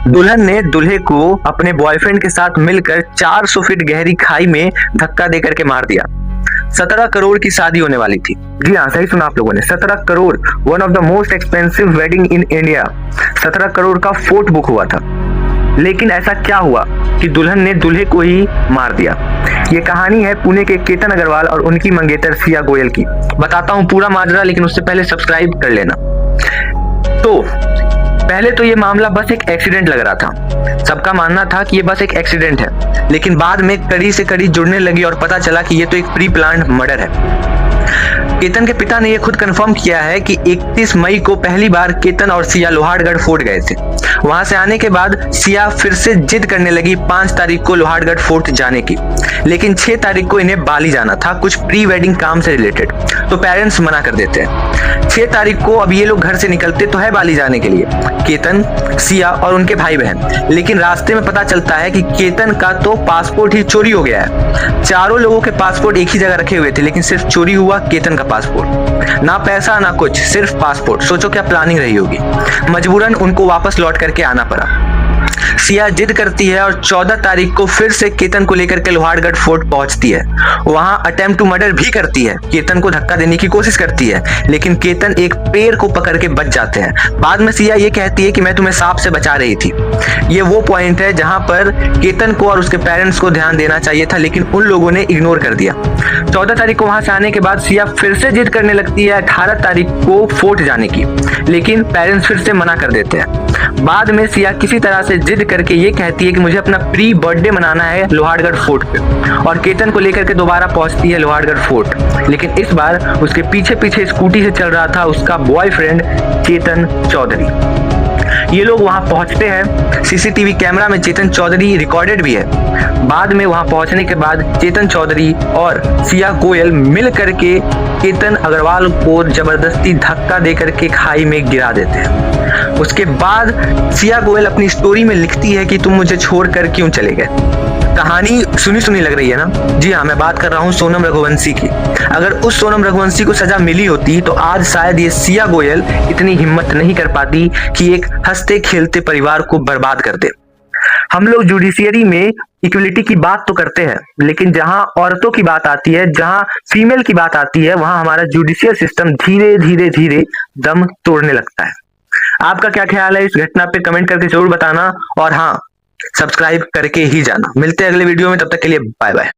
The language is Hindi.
दुल्हन ने दूल्हे को अपने बॉयफ्रेंड के साथ मिलकर 400 फीट गहरी खाई में धक्का देकर के मार दिया। 17 करोड़ की शादी होने वाली थी। जी हाँ, सही सुना आप लोगों ने, 17 crore. One of the most expensive wedding in India. 17 crore का फोर्ट बुक हुआ था। लेकिन ऐसा क्या हुआ कि दुल्हन ने दूल्हे को ही मार दिया। ये कहानी है पुणे के केतन अग्रवाल और उनकी मंगेतर सिया गोयल की। बताता हूँ पूरा माजरा, लेकिन उससे पहले सब्सक्राइब कर लेना। तो पहले तो ये मामला बस एक एक्सीडेंट लग रहा था। सबका मानना था कि ये बस एक एक्सीडेंट है, लेकिन बाद में कड़ी से कड़ी जुड़ने लगी और पता चला कि ये तो एक प्री प्लान्ड मर्डर है। केतन के पिता ने यह खुद कंफर्म किया है कि 31 मई को पहली बार केतन और सिया लोहारगढ़ फोर्ट गए थे। वहां से आने के बाद सिया फिर से जिद करने लगी 5 तारीख को लोहारगढ़ फोर्ट जाने की, लेकिन 6 तारीख को इन्हें बाली जाना था, कुछ प्री वेडिंग काम से रिलेटेड। तो पेरेंट्स मना कर देते हैं। 6 तारीख को अब ये लोग घर से निकलते तो है बाली जाने के लिए, केतन, सिया और उनके भाई बहन। लेकिन रास्ते में पता चलता है कि केतन का तो पासपोर्ट ही चोरी हो गया है। चारों लोगों के पासपोर्ट एक ही जगह रखे हुए थे, लेकिन सिर्फ चोरी हुआ केतन का पासपोर्ट। ना पैसा ना कुछ, सिर्फ पासपोर्ट। सोचो क्या प्लानिंग रही होगी। मजबूरन उनको वापस लौट करके आना पड़ा। सिया जिद करती है और 14 तारीख को फिर से केतन को लेकर के लोहारगढ़ फोर्ट पहुंचती है। वहां अटेम्प्ट टू मर्डर भी करती है, केतन को धक्का देने की कोशिश करती है, लेकिन केतन एक पेड़ को पकड़ के बच जाते हैं। बाद में सिया ये कहती है कि मैं तुम्हें सांप से बचा रही थी। ये वो पॉइंट है जहां पर केतन को और उसके पेरेंट्स को ध्यान देना चाहिए था, लेकिन उन लोगों ने इग्नोर कर दिया। 14 तारीख को वहां से आने के बाद सिया फिर से जिद करने लगती है 18 तारीख को फोर्ट जाने की, लेकिन पेरेंट्स फिर से मना कर देते हैं। बाद में सिया किसी तरह से जिद करके ये कहती है कि मुझे अपना प्री बर्थडे मनाना है लोहारगढ़ फोर्ट पे, और केतन को लेकर के दोबारा पहुंचती है लोहारगढ़ फोर्ट। लेकिन इस बार उसके पीछे पीछे स्कूटी से चल रहा था उसका बॉयफ्रेंड चेतन चौधरी। ये लोग वहां पहुंचते हैं। सीसीटीवी कैमरा में चेतन चौधरी रिकॉर्डेड भी है। बाद में वहां पहुंचने के बाद चेतन चौधरी और सिया गोयल मिल करके केतन अग्रवाल को जबरदस्ती धक्का दे करके खाई में गिरा देते हैं। उसके बाद सिया गोयल अपनी स्टोरी में लिखती है कि तुम मुझे छोड़कर क्यों चले गए। कहानी सुनी सुनी लग रही है ना? जी हाँ, मैं बात कर रहा हूँ सोनम रघुवंशी की। अगर उस सोनम रघुवंशी को सजा मिली होती तो आज शायद ये सिया गोयल इतनी हिम्मत नहीं कर पाती कि एक हंसते खेलते परिवार को बर्बाद कर दे। हम लोग जुडिशियरी में इक्वलिटी की बात तो करते हैं, लेकिन जहां औरतों की बात आती है, जहां फीमेल की बात आती है, वहां हमारा जुडिशियल सिस्टम धीरे धीरे धीरे दम तोड़ने लगता है। आपका क्या ख्याल है इस घटना पे? कमेंट करके जरूर बताना, और हाँ, सब्सक्राइब करके ही जाना। मिलते हैं अगले वीडियो में, तब तक के लिए बाय बाय।